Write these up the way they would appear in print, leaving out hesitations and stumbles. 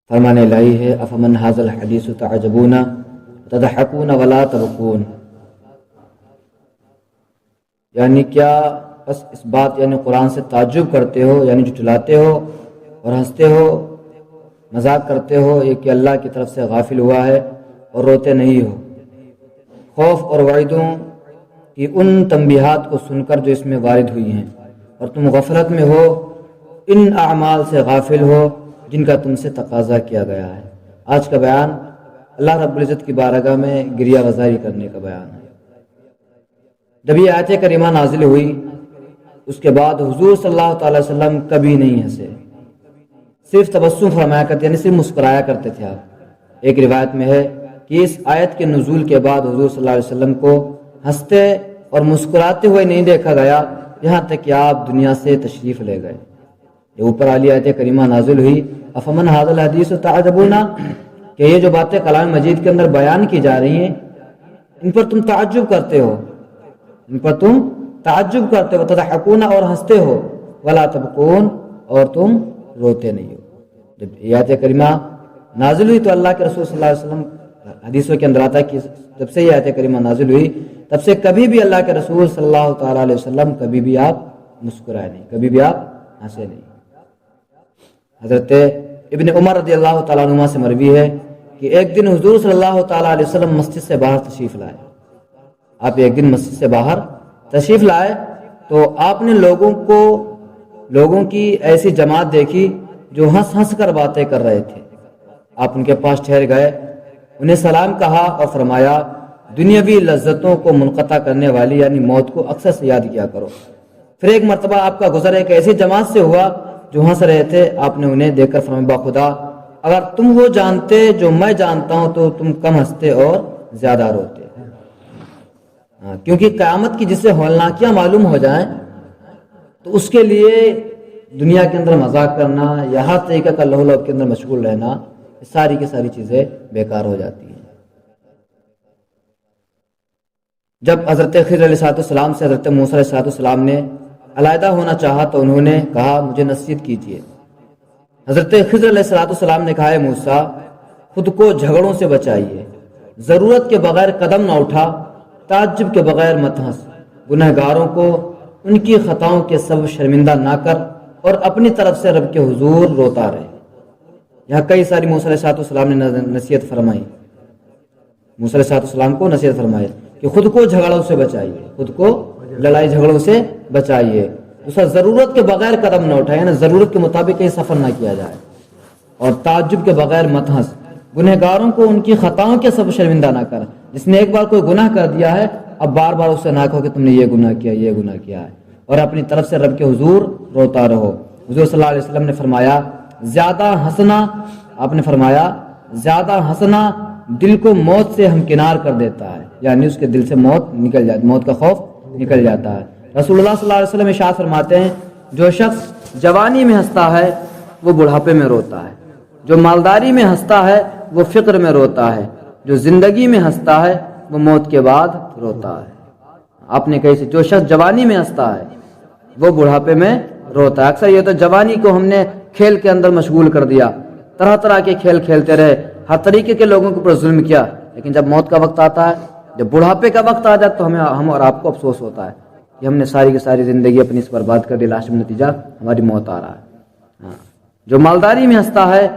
فرمان الہی ہے افمن ھذا الحدیث تعجبون تضحکون ولا تبکون، یعنی کیا بس اس بات یعنی قرآن سے تعجب کرتے ہو، یعنی جھٹلاتے ہو اور ہنستے ہو، مذاق کرتے ہو، یہ کہ اللہ کی طرف سے غافل ہوا ہے اور روتے نہیں ہو خوف اور وعیدوں کی ان تنبیہات کو سن کر جو اس میں وارد ہوئی ہیں، اور تم غفلت میں ہو، ان اعمال سے غافل ہو جن کا تم سے تقاضا کیا گیا ہے۔ آج کا بیان اللہ رب العزت کی بارگاہ میں گریہ وزاری کرنے کا بیان ہے۔ جب یہ آیت کریمہ نازل ہوئی اس کے بعد حضور صلی اللہ تعالی وسلم کبھی نہیں ہنسے، صرف تبسم فرمایا کرتے، یعنی صرف مسکرایا کرتے تھے آپ۔ ایک روایت میں ہے کہ اس آیت کے نزول کے بعد حضور صلی اللہ علیہ وسلم کو ہنستے اور مسکراتے ہوئے نہیں دیکھا گیا یہاں تک کہ آپ دنیا سے تشریف لے گئے۔ یہ اوپر والی آیت کریمہ نازل ہوئی افمن ھذا الحدیث تعجبون، کہ یہ جو باتیں کلام مجید کے اندر بیان کی جا رہی ہیں ان پر تم تعجب کرتے ہو، ان پر تم تعجب کرتے ہو، تضحکون اور ہنستے ہو، ولا تبکون اور تم روتے نہیں ہو۔ جب یہ آیت کریمہ نازل ہوئی تو اللہ کے رسول صلی اللہ علیہ وسلم حدیثوں کے اندر آتا ہے کہ جب سے یہ آیت کریمہ نازل ہوئی تب سے کبھی بھی اللہ کے رسول صلی اللہ تعالیٰ علیہ وسلم کبھی بھی آپ مسکرائے نہیں، کبھی بھی آپ ہنسے نہیں۔ حضرت ابن عمر رضی اللہ تعالیٰ عنہ سے مروی ہے کہ ایک دن حضور صلی اللہ تعالیٰ علیہ وسلم مسجد سے باہر تشریف لائے۔ آپ ایک دن مسجد سے باہر تشریف لائے تو آپ نے لوگوں کی ایسی جماعت دیکھی جو ہنس ہنس کر باتیں کر رہے تھے۔ آپ ان کے پاس ٹھہر گئے، انہیں سلام کہا اور فرمایا دنیاوی لذتوں کو منقطع کرنے والی یعنی موت کو اکثر سے یاد کیا کرو۔ پھر ایک مرتبہ آپ کا گزر ایک ایسی جماعت سے ہوا جو ہنس رہے تھے، آپ نے انہیں دیکھ کر فرمایا باخدا اگر تم وہ جانتے جو میں جانتا ہوں تو تم کم ہنستے اور زیادہ روتے۔ کیونکہ قیامت کی جسے ہولناکیاں معلوم ہو جائیں تو اس کے لیے دنیا کے اندر مذاق کرنا یا ہر طریقے کا لہو لہو کے اندر مشغول رہنا، ساری کی ساری چیزیں بیکار ہو جاتی ہیں۔ جب حضرت خضر علیہ السلام سے حضرت موسیٰ علیہ السلام نے علیحدہ ہونا چاہا تو انہوں نے کہا مجھے نصیحت کیجیے۔ حضرت خضر علیہ السلام نے کہا موسیٰ خود کو جھگڑوں سے بچائیے، ضرورت کے بغیر قدم نہ اٹھا، تعجب کے بغیر مت ہنس، گنہگاروں کو ان کی خطاؤں کے سبب شرمندہ نہ کر اور اپنی طرف سے رب کے حضور روتا رہے۔ یہاں کئی ساری موسیٰ علیہ السلام نے نصیحت فرمائی، موسیٰ علیہ السلام کو نصیحت فرمائی کہ خود کو جھگڑوں سے بچائیے، خود کو لڑائی جھگڑوں سے بچائیے، دوسرا ضرورت کے بغیر قدم نہ اٹھائے، یعنی ضرورت کے مطابق یہ سفر نہ کیا جائے، اور تعجب کے بغیر مت ہنس، گنہگاروں کو ان کی خطاؤں کے سبب شرمندہ نہ کر۔ جس نے ایک بار کوئی گناہ کر دیا ہے اب بار بار اس سے نہ کہو کہ تم نے یہ گناہ کیا، یہ گناہ کیا ہے، اور اپنی طرف سے رب کے حضور روتا رہو۔ حضور صلی اللہ علیہ وسلم نے فرمایا زیادہ ہنسنا، آپ نے فرمایا زیادہ ہنسنا دل کو موت سے ہمکنار کر دیتا ہے، یعنی اس کے دل سے موت نکل جاتی، موت کا خوف نکل جاتا ہے۔ رسول اللہ صلی اللہ علیہ وسلم ارشاد فرماتے ہیں جو شخص جوانی میں ہنستا ہے وہ بڑھاپے میں روتا ہے، جو مالداری میں ہنستا ہے وہ فقر میں روتا ہے، جو زندگی میں ہنستا ہے وہ موت کے بعد روتا ہے۔ آپ نے کہی سے جو شخص جوانی میں ہنستا ہے وہ بڑھاپے میں روتا ہے۔ اکثر یہ تو جوانی کو ہم نے کھیل کے اندر مشغول کر دیا، طرح طرح کے کھیل کھیلتے رہے، ہر طریقے کے لوگوں کے اوپر ظلم کیا، لیکن جب موت کا وقت آتا ہے، جب بڑھاپے کا وقت آ جاتا تو ہم اور آپ کو افسوس ہوتا ہے کہ ہم نے ساری کی ساری زندگی اپنی اس برباد کر دی، لاسٹ میں نتیجہ ہماری موت آ رہا ہے۔ جو مالداری میں ہنستا ہے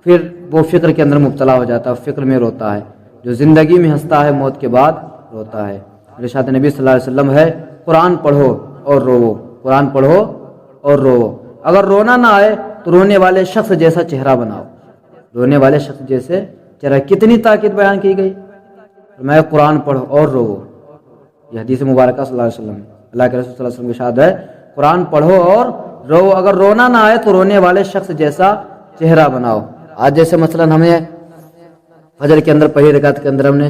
پھر وہ فکر کے اندر مبتلا ہو جاتا ہے، فکر میں روتا ہے، جو زندگی میں ہنستا ہے موت کے بعد روتا ہے۔ ارشاد نبی صلی اللہ علیہ وسلم ہے قرآن پڑھو اور رو، قرآن پڑھو اور رو، اگر رونا نہ آئے تو رونے والے شخص جیسا چہرہ بناؤ، رونے والے شخص جیسے چہرہ۔ کتنی تاکید بیان کی گئی، میں قرآن پڑھو اور رو، یہ حدیث مبارکہ صلی اللہ علیہ وسلم، اللہ کے رسول صلی اللہ علیہ وسلم کی ارشاد ہے قرآن پڑھو اور رو، اگر رونا نہ آئے تو رونے والے شخص جیسا چہرہ بناؤ۔ آج جیسے مثلا ہمیں فجر کے اندر پہلی رکعت کے اندر ہم نے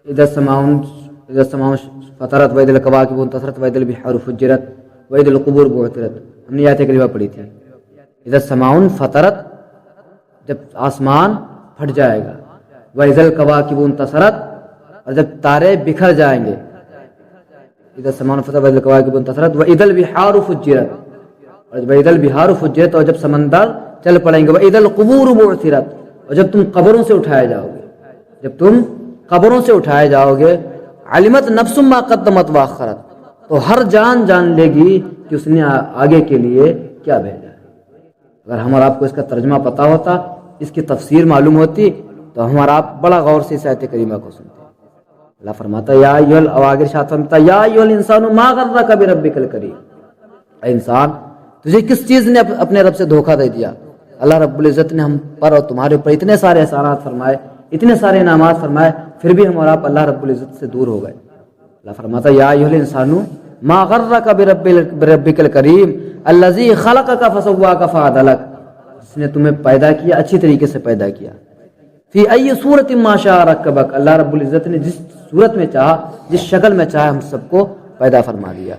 اذا السماء فطرت وإذا الكواكب انتثرت وإذا البحار فجرت وإذا القبور بعثرت، ہم نے آیت کریمہ پڑھی تھی اذا السماء فطرت، جب آسمان پھٹ جائے گا، وإذا الكواكب انتثرت، اور جب تارے بکھر جائیں گے، اذا السماء فطرت وإذا الكواكب انتثرت وإذا البحار فجرت، اور وإذا البحار فجرت، اور جب سمندر چل پڑیں گے. وَإِذَا الْقُبُورُ بُعْثِرَتْ، اور جب تم قبروں سے اٹھائے جاؤ گے، جب تم قبروں سے اٹھائے جاؤ گے. عَلِمَتْ نَفْسٌ مَا قَدَّمَتْ وَأَخَّرَتْ، تو ہر جان جان لے گی کہ اس نے آگے کے لیے کیا بھیجا ہے. اگر ہمارا آپ کو اس کا ترجمہ پتا ہوتا، اس کی تفسیر معلوم ہوتی، تو ہمارا آپ بڑا غور سے اس آیت کریمہ کو سنتے. اللہ فرماتا ہے یا ایھا آگے ارشاد فرماتا ہے یا ایھا الانسان ما غرک بربک الکریم، اے انسان تجھے کس چیز نے اپنے رب سے دھوکہ دے دیا. اللہ رب العزت نے ہم پر اور تمہارے اوپر اتنے سارے احسانات فرمائے، اتنے سارے انعامات فرمائے، پھر بھی ہم اور آپ اللہ رب العزت سے دور ہو گئے. اللہ فرماتا ہے یا ایھا الانسان ما غرک بربک الکریم الذی خلقک فسواک فعدلک، جس نے تمہیں پیدا کیا، اچھی طریقے سے پیدا کیا. فی ای صورت ما شاء رکبک، اللہ رب العزت نے جس صورت میں چاہا، جس شکل میں چاہا ہم سب کو پیدا فرما دیا.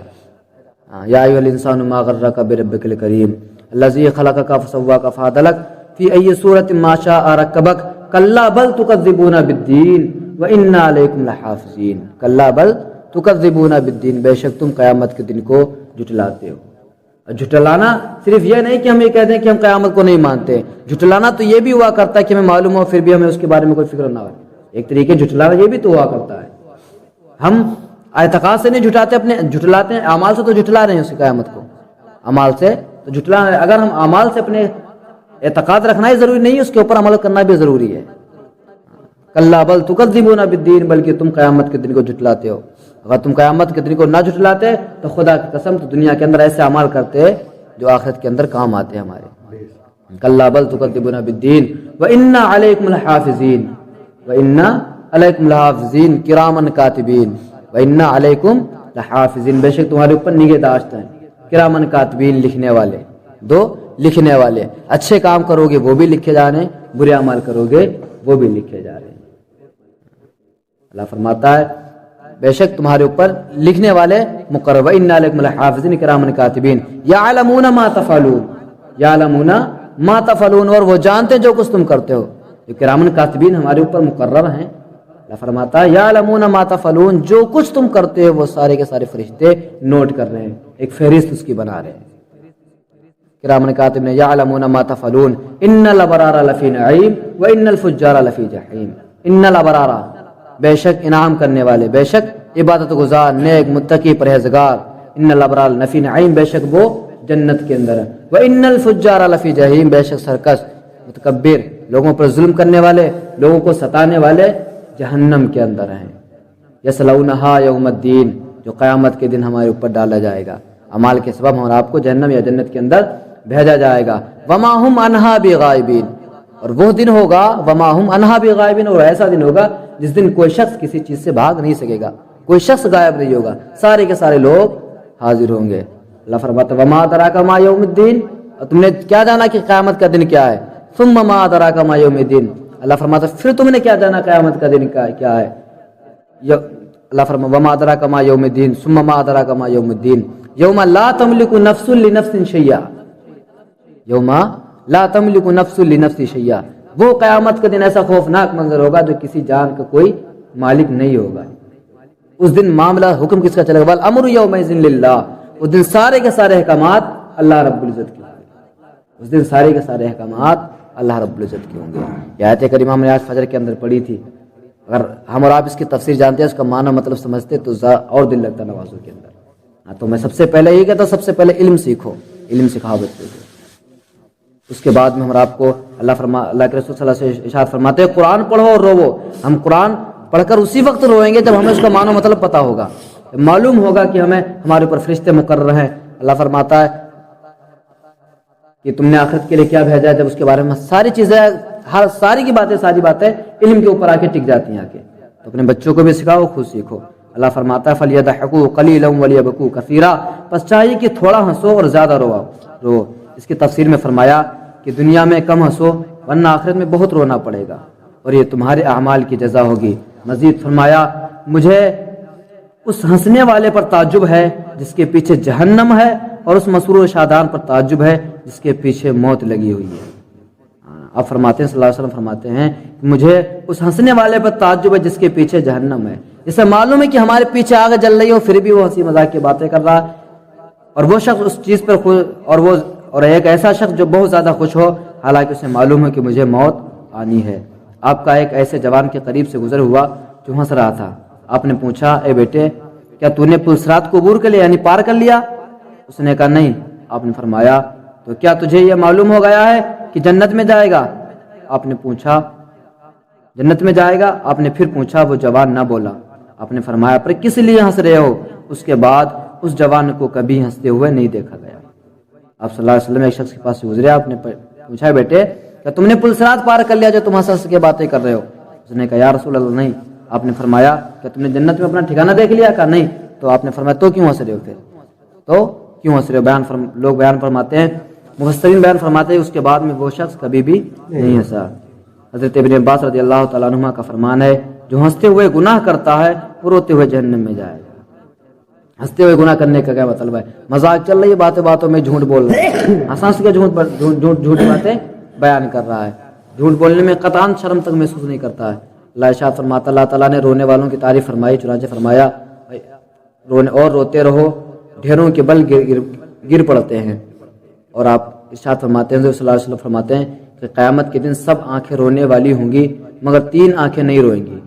یا ایھا الانسان ما غرک بربک الکریم الذی خلقک فسواک فعدلک فی ای صورت ما شاء رکبک کلا بل تکذبون بالدین وان علیکم لحافظین. کلا بل تکذبون بالدین، بے شک تم قیامت کے دن کو جھٹلاتے ہو. جھٹلانا صرف یہ نہیں کہ ہم یہ کہہ دیں کہ ہم قیامت کو نہیں مانتے. جھٹلانا تو یہ بھی ہوا کرتا ہے کہ ہمیں معلوم ہو پھر بھی ہمیں اس کے بارے میں کوئی فکر نہ ہو. ایک طریقے جھٹلانا یہ بھی تو ہوا کرتا ہے. ہم اعتقاد سے نہیں جھٹاتے، اپنے جھٹلاتے ہیں، اعمال سے تو جھٹلا رہے ہیں اس قیامت کو. اعمال سے تو جھٹلا رہے ہیں. اگر ہم اعمال سے اپنے اعتقاد رکھنا ہی ضروری نہیں ہے، اس کے اوپر عمل کرنا بھی ضروری ہے. کلا بل تکذبون بالدین، بلکہ تم قیامت کے دن کو جھٹلاتے ہو. اگر تم قیامت کے دن کو نہ جھٹلاتے تو خدا کی قسم تو دنیا کے اندر ایسے اعمال کرتے جو آخرت کے اندر کام آتے ہمارے. کلا بل تکذبون بالدین وان علیکم لحافظین وان علیکم لحافظین کراما کاتبین وان علیکم لحافظین، بے شک تمہارے اوپر نگہداشت ہیں. کراما کاتبین، لکھنے والے، دو لکھنے والے. اچھے کام کرو گے وہ بھی لکھے جا رہے ہیں، برے اعمال کرو گے وہ بھی لکھے جا رہے ہیں. اللہ فرماتا ہے بے شک تمہارے اوپر لکھنے والے مقرر. وَإِنَّ عَلَيْكُمْ لَحَافِظِينَ كِرَامًا كَاتِبِينَ يَعْلَمُونَ مَا تَفْعَلُونَ يَعْلَمُونَ مَا تَفْعَلُونَ، اور وہ جانتے جو کچھ تم کرتے ہو. جو کرامن کاتبین ہمارے اوپر مقرر ہیں. اللہ فرماتا ہے یعلمون ما تفعلون، جو کچھ تم کرتے ہو وہ سارے کے سارے فرشتے نوٹ کر رہے ہیں، ایک فہرست اس کی بنا رہے ہیں. کرامن کاتب نے یعلمون ما تفعلون ان الابرار لفی نعیم وان الفجار لفی جحیم. ان الابرار، بے شک انعام کرنے والے، بے شک عبادت گزار، نیک، متقی، پرہیزگار. ان الابرار لفی نعیم، بے شک وہ جنت کے اندر ہے. وان الفجار لفی جحیم، بے شک سرکش، متکبر، لوگوں پر ظلم کرنے والے، لوگوں کو ستانے والے جہنم کے اندر ہیں. یصلونھا یوم الدین، جو قیامت کے دن ہمارے اوپر ڈالا جائے گا. اعمال کے سبب ہم آپ کو جہنم یا جنت کے اندر بھیجا جائے گا. وما ہم عنہا بغائبین، اور وہ دن ہوگا وما ہم عنہا بغائبین، اور ایسا دن ہوگا جس دن کوئی شخص کسی چیز سے بھاگ نہیں سکے گا، کوئی شخص غائب نہیں ہوگا، سارے کے سارے لوگ حاضر ہوں گے. اللہ فرماتا ہے وما ادراک ما یوم الدین، اور تم نے کیا جانا کہ قیامت کا دن کیا ہے. ثم ما ادراک ما یوم الدین، اللہ فرماتا ہے پھر تم نے کیا جانا قیامت کا دن کیا ہے. اللہ فرماتا وما ادراک ما یوم الدین ثم ما ادراک ما یوم الدین یوم لا تملک نفس لنفس شیئا، یوم لا تملک نفس لنفس شیئا، وہ قیامت کا دن ایسا خوفناک منظر ہوگا جو کسی جان کا کوئی مالک نہیں ہوگا. اس دن معاملہ حکم کس کا چلے گا؟ والامر یومئذ للہ، اس دن سارے کے سارے احکامات اللہ رب العزت کے ہوں گے. اس دن سارے کے سارے احکامات اللہ رب العزت کے ہوں گے. یہ آیت کریمہ ہم نے آج فجر کے اندر پڑھی تھی. اگر ہم اور آپ اس کی تفسیر جانتے ہیں، اس کا معنی مطلب سمجھتے تو اور دل لگتا نمازوں کے اندر. تو میں سب سے پہلے یہ کہتا ہوں سب سے پہلے علم سیکھو، علم سکھاؤ بچوں کو. اس کے بعد میں ہم آپ کو اللہ کے رسول صلی اللہ علیہ وسلم سے ارشاد فرماتے ہیں قرآن پڑھو اور روو. ہم قرآن پڑھ کر اسی وقت روئیں گے جب ہمیں اس کا معنی مطلب پتہ ہوگا، معلوم ہوگا کہ ہمارے اوپر فرشتے مقرر ہیں. اللہ فرماتا ہے کہ تم نے آخرت کے لیے کیا بھیجا ہے. جب اس کے بارے میں ساری چیزیں، ساری باتیں علم کے اوپر آ کے ٹک جاتی ہیں آ کے، تو اپنے بچوں کو بھی سکھاؤ، خود سیکھو. اللہ فرماتا ہے فَلْيَضْحَكُوا قَلِيلًا وَلْيَبْكُوا كَثِيرًا، پس چاہیے کہ تھوڑا ہنسو اور زیادہ رو. اس کی تفسیر میں فرمایا کہ دنیا میں کم ہنسو ورنہ آخرت میں بہت رونا پڑے گا اور یہ تمہارے اعمال کی جزا ہوگی. مزید فرمایا مجھے اس ہنسنے والے پر تعجب ہے جس کے پیچھے جہنم ہے، اور اس مسرور شادان پر تعجب ہے جس کے پیچھے موت لگی ہوئی ہے. آپ فرماتے ہیں صلی اللہ علیہ وسلم فرماتے ہیں کہ مجھے اس ہنسنے والے پر تعجب ہے جس کے پیچھے جہنم ہے. جسے معلوم ہے کہ ہمارے پیچھے آگ جل رہی ہو پھر بھی وہ ہنسی مذاق کی باتیں کر رہا ہے، اور وہ شخص اس چیز پر اور ایک ایسا شخص جو بہت زیادہ خوش ہو حالانکہ اسے معلوم ہے کہ مجھے موت آنی ہے۔ آپ کا ایک ایسے جوان کے قریب سے گزر ہوا جو ہنس رہا تھا۔ آپ نے پوچھا، اے بیٹے، کیا تو نے پل صراط کو عبور کر لیا، یعنی پار کر لیا؟ اس نے کہا نہیں۔ آپ نے فرمایا، تو کیا تجھے یہ معلوم ہو گیا ہے کہ جنت میں جائے گا؟ آپ نے پوچھا، جنت میں جائے گا؟ آپ نے پھر پوچھا۔ وہ جوان نہ بولا۔ آپ نے فرمایا، پر کس لیے ہنس رہے ہو؟ اس کے بعد اس جوان کو کبھی ہنستے ہوئے نہیں دیکھا گیا۔ آپ صلی اللہ علیہ وسلم ایک شخص کے پاس سے گزرے۔ آپ نے پوچھا، بیٹے کیا تم نے پل صراط پار کر لیا جو تم ہنس ہنس کے باتیں کر رہے ہو؟ اس نے کہا، یا رسول اللہ نہیں۔ آپ نے فرمایا، کیا تم نے جنت میں اپنا ٹھکانہ دیکھ لیا؟ کہا نہیں۔ تو آپ نے فرمایا، تو کیوں ہنس رہے ہو پھر؟ تو کیوں ہنس رہے ہو؟ لوگ بیان فرماتے ہیں، مفسرین بیان فرماتے ہیں، اس کے بعد میں وہ شخص کبھی بھی نہیں ہنسا۔ حضرت ابن عباس رضی اللہ تعالیٰ عنہما کا فرمان ہے، جو ہنستے ہوئے گناہ کرتا ہے وہ روتے ہوئے جہنم میں جائے گا۔ ہنستے ہوئے گناہ کرنے کا کیا مطلب ہے؟ مذاق چل رہی ہے، باتیں باتوں میں جھوٹ بول رہا ہے، ہنس کے جھوٹ باتیں بیان کر رہا ہے، جھوٹ بولنے میں قطعاً شرم تک محسوس نہیں کرتا ہے۔ اللہ ارشاد فرماتا، اللہ تعالیٰ نے رونے والوں کی تعریف فرمائی، چنانچہ فرمایا، اور روتے رہو، ڈھیروں کے بل گر پڑتے ہیں۔ اور آپ ارشاد فرماتے ہیں، صلی اللہ علیہ وسلم فرماتے ہیں کہ قیامت کے دن سب آنکھیں رونے والی ہوں گی مگر 3 آنکھیں نہیں روئیں گی۔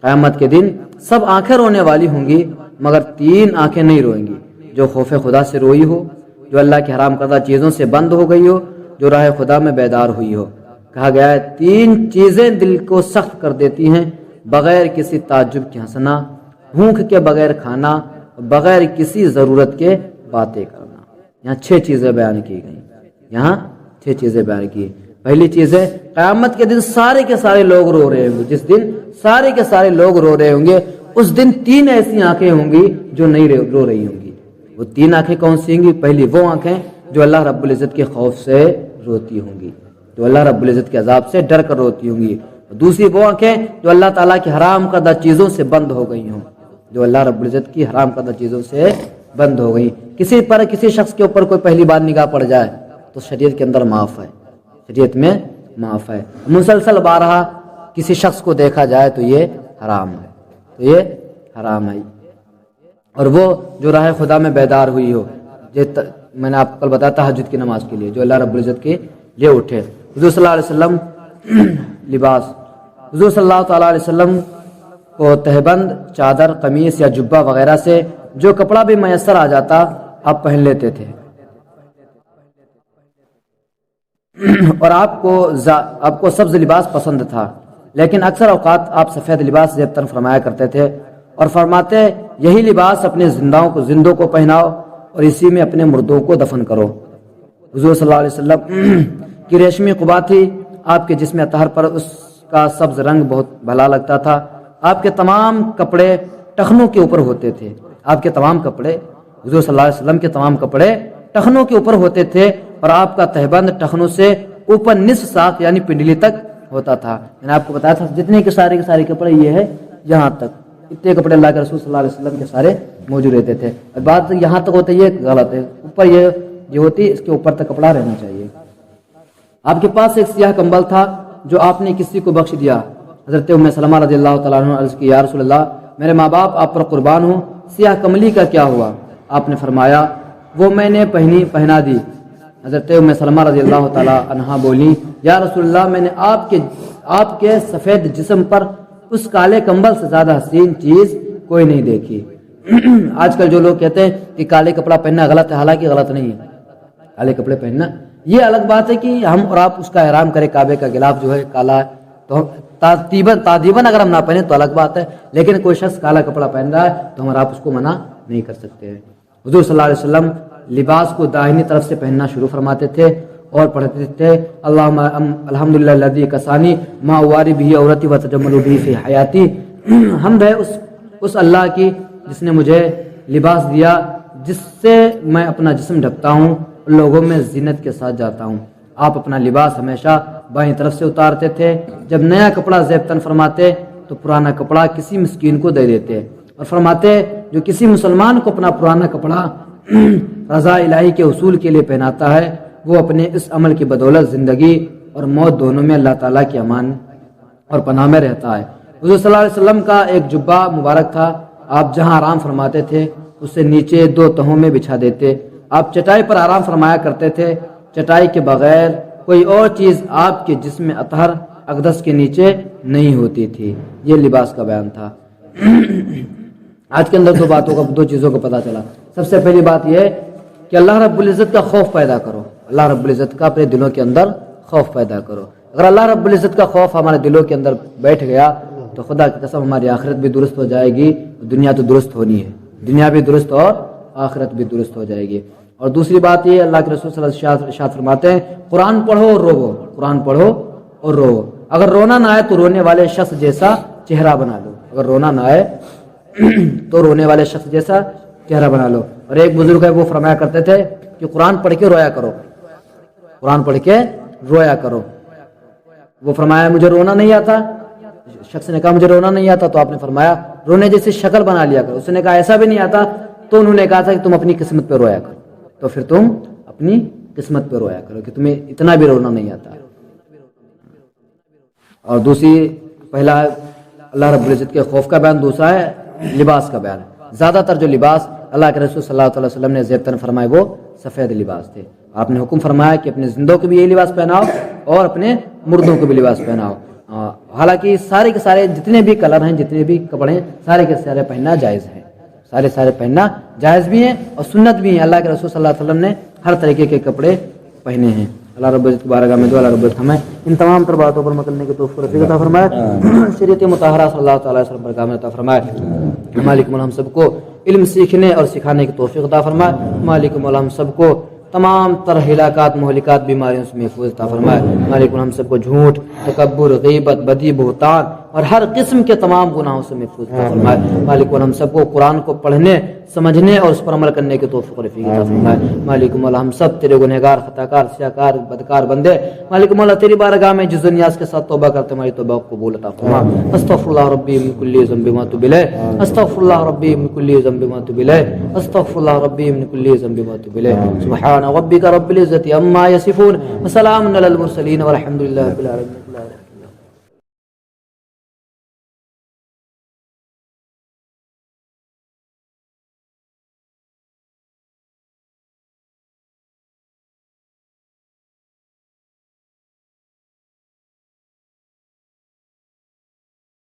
قیامت کے دن سب آنکھیں رونے والی ہوں گی مگر 3 آنکھیں نہیں روئیں گی، جو خوف خدا سے روئی ہو، جو اللہ کے حرام کردہ چیزوں سے بند ہو گئی ہو، جو راہ خدا میں بیدار ہوئی ہو۔ کہا گیا ہے 3 چیزیں دل کو سخت کر دیتی ہیں، بغیر کسی تعجب کے ہنسنا، بھوک کے بغیر کھانا، بغیر کسی ضرورت کے باتیں کرنا۔ یہاں 6 چیزیں بیان کی گئی، یہاں 6 چیزیں بیان کی۔ پہلی چیز ہے، قیامت کے دن سارے کے سارے لوگ رو رہے ہوں گے۔ جس دن سارے کے سارے لوگ رو رہے ہوں گے، اس دن 3 ایسی آنکھیں ہوں گی جو نہیں رو رہی ہوں گی۔ وہ 3 آنکھیں کون سی ہوں گی؟ پہلی وہ آنکھیں جو اللہ رب العزت کے خوف سے روتی ہوں گی، جو اللہ رب العزت کے عذاب سے ڈر کر روتی ہوں گی۔ دوسری وہ آنکھیں جو اللہ تعالیٰ کی حرام کردہ چیزوں سے بند ہو گئی ہوں، جو اللہ رب العزت کی حرام کردہ چیزوں سے بند ہو گئی۔ کسی شخص کے اوپر کوئی پہلی بار نگاہ پڑ جائے تو شریعت کے اندر معاف ہے، شریعت میں معاف ہے۔ مسلسل بارہا کسی شخص کو دیکھا جائے تو یہ حرام ہے، تو یہ حرام ہے۔ اور وہ جو راہ خدا میں بیدار ہوئی ہو، میں نے آپ کو کل بتایا تہجد کی نماز کے لیے، جو اللہ رب العزت کے لیے اٹھے۔ حضور صلی اللہ علیہ وسلم لباس، حضور صلی اللہ تعالیٰ علیہ وسلم کو تہبند، چادر، قمیص یا جبہ وغیرہ سے جو کپڑا بھی میسر آ جاتا آپ پہن لیتے تھے، اور آپ کو سبز لباس پسند تھا، لیکن اکثر اوقات آپ سفید لباس زیب تن فرمایا کرتے تھے، اور فرماتے یہی لباس اپنے زندوں کو پہناؤ اور اسی میں اپنے مردوں کو دفن کرو۔ حضور صلی اللہ علیہ وسلم کی ریشمی قبا تھی، آپ کے جسم اطہر پر اس کا سبز رنگ بہت بھلا لگتا تھا۔ آپ کے تمام کپڑے ٹخنوں کے اوپر ہوتے تھے، آپ کے تمام کپڑے، حضور صلی اللہ علیہ وسلم کے تمام کپڑے ٹخنوں کے اوپر ہوتے تھے، اور آپ کا تہبند ٹخنوں سے اوپر نصف ساق یعنی پنڈلی تک ہوتا تھا۔ میں نے آپ کو بتایا تھا جتنے کے سارے کپڑے یہ ہے یہاں تک، اتنے کپڑے اللہ کے رسول صلی اللہ علیہ وسلم کے سارے موجود رہتے تھے۔ بات یہاں تک ہوتا ہے، یہ غلط ہے، اوپر یہ ہوتی اس کے اوپر تک کپڑا رہنا چاہیے۔ آپ کے پاس ایک سیاہ کمبل تھا جو آپ نے کسی کو بخش دیا۔ حضرت ام سلمہ رضی اللہ تعالیٰ عنہ عرض کی، یا رسول اللہ، میرے ماں باپ آپ پر قربان ہوں، سیاہ کملی کا کیا ہوا؟ آپ نے فرمایا، وہ میں نے پہنا دی۔ حضرت ام سلمہ رضی اللہ تعالیٰ عنہ بولی، یا رسول اللہ، میں نے آپ کے سفید جسم پر اس کالے کمبل سے زیادہ حسین چیز کوئی نہیں دیکھی۔ آج کل جو لوگ کہتے ہیں کہ کالے کپڑا پہننا غلط ہے، حالانکہ غلط نہیں ہے۔ کالے کپڑے پہننا یہ الگ بات ہے کہ ہم اور آپ اس کا احرام کریں، کعبے کا غلاف جو ہے کالا ہے تو تعدیباً اگر ہم نہ پہنے تو الگ بات ہے، لیکن کوئی شخص کالا کپڑا پہن رہا ہے تو ہم اور آپ اس کو منع نہیں کر سکتے ہیں۔ حضور صلی اللہ علیہ وسلم لباس کو داہنی طرف سے پہننا شروع فرماتے تھے اور پڑھتے تھے، اللہم الحمدللہ الذی کسانی ما اواری بھی عورتی و تجمل بھی فی حیاتی۔ حمد ہے اس اللہ کی جس نے مجھے لباس دیا جس سے میں اپنا جسم ڈھکتا ہوں، لوگوں میں زینت کے ساتھ جاتا ہوں۔ آپ اپنا لباس ہمیشہ بائیں طرف سے اتارتے تھے، جب نیا کپڑا زیب تن فرماتے تو پرانا کپڑا کسی مسکین کو دے دیتے، اور فرماتے جو کسی مسلمان کو اپنا پرانا کپڑا رضا الہی کے حصول کے لیے پہناتا ہے، وہ اپنے اس عمل کی بدولت زندگی اور موت دونوں میں اللہ تعالیٰ کی امان اور پناہ میں رہتا ہے۔ حضور صلی اللہ علیہ وسلم کا ایک جبہ مبارک تھا، آپ جہاں آرام فرماتے تھے اسے نیچے 2 تہوں میں بچھا دیتے۔ آپ چٹائی پر آرام فرمایا کرتے تھے، چٹائی کے بغیر کوئی اور چیز آپ کے جسم اطہر اقدس کے نیچے نہیں ہوتی تھی۔ یہ لباس کا بیان تھا۔ آج کے اندر دو چیزوں کو پتہ چلا۔ سب سے پہلی بات یہ ہے کہ اللہ رب العزت کا خوف پیدا کرو، اللہ رب العزت کا اپنے دلوں کے اندر خوف پیدا کرو۔ اگر اللہ رب العزت کا خوف ہمارے دلوں کے اندر بیٹھ گیا تو خدا کی قسم ہماری آخرت بھی درست ہو جائے گی، دنیا تو درست ہونی ہے، دنیا بھی درست اور آخرت بھی درست ہو جائے گی۔ اور دوسری بات یہ، اللہ کے رسول صلی اللہ علیہ وسلم ارشاد فرماتے ہیں قرآن پڑھو اور رو، قرآن پڑھو اور رو۔ اگر رونا نہ آئے تو رونے والے شخص جیسا چہرہ بنا لو، اگر رونا نہ آئے تو رونے والے شخص جیسا چہرہ بنا لو۔ اور ایک بزرگ ہے وہ فرمایا کرتے تھے کہ قرآن پڑھ کے رویا کرو، قرآن پڑھ کے رویا کرو۔ وہ فرمایا مجھے رونا نہیں آتا، شخص نے کہا مجھے رونا نہیں آتا، تو آپ نے فرمایا رونے جیسی شکل بنا لیا کرو۔ اس نے کہا ایسا بھی نہیں آتا، تو انہوں نے کہا تھا کہ تم اپنی قسمت پہ رویا کرو، تو پھر تم اپنی قسمت پہ رویا کرو کہ تمہیں اتنا بھی رونا نہیں آتا۔ اور دوسری، پہلا اللہ رب العزت کے خوف کا بیان، دوسرا ہے لباس کا بیان۔ زیادہ تر جو لباس اللہ کے رسول صلی اللہ علیہ وسلم نے زیبتاً فرمائے وہ سفید لباس تھے۔ آپ نے حکم فرمایا کہ اپنے زندوں کو بھی یہی لباس پہناؤ اور اپنے مردوں کو بھی لباس پہناؤ۔ حالانکہ سارے کے سارے جتنے بھی کلر ہیں، جتنے بھی کپڑے ہیں، سارے کے سارے پہننا جائز ہے، سارے پہننا جائز بھی ہیں اور سنت بھی ہیں۔ اللہ کے رسول صلی اللہ علیہ وسلم نے ہر طریقے کے کپڑے پہنے ہیں۔ اللہ رب العزت کی بارگاہ میں دعا، اللہ رب العزت ہمیں ان تمام تر باتوں پر عمل کرنے کی توفیق عطا فرمائے، شریعت مطہرہ صلی اللہ تعالی وسلم پر کامل عطا فرمائے۔ مالک مولا ہم سب کو علم سیکھنے اور سکھانے کی توفیق عطا فرمائے۔ مالک مولا ہم سب کو تمام تر ہلاکات مہلکات بیماریوں سے محفوظ عطا فرمائے۔ مالک مولا ہم سب کو جھوٹ، تکبر، غیبت، بدی، بہتان اور ہر قسم کے تمام گناہوں سے محفوظ عطا فرمائے۔ مالک مولا ہم سب کو قرآن کو پڑھنے، سمجھنے اور اس پر عمل کرنے کی توفیق و رفیق عطا فرمائے۔ مالک مولا ہم سب تیرے گنہگار، خطاکار، سیاکار، بدکار بندے، مالک مولا تیری بارگاہ میں جز و نیاز کے ساتھ توبہ کرتے، ہماری توبہ کو قبول عطا فرما۔ استغفر اللہ ربی من کل ذنب و اتوب الیہ، استغفر اللہ ربی من کل ذنب و اتوب الیہ، استغفر اللہ ربی من کل ذنب و اتوب الیہ۔ سبحان ربک رب العزة عما یصفون وسلام علی المرسلین والحمد للہ رب العالمین۔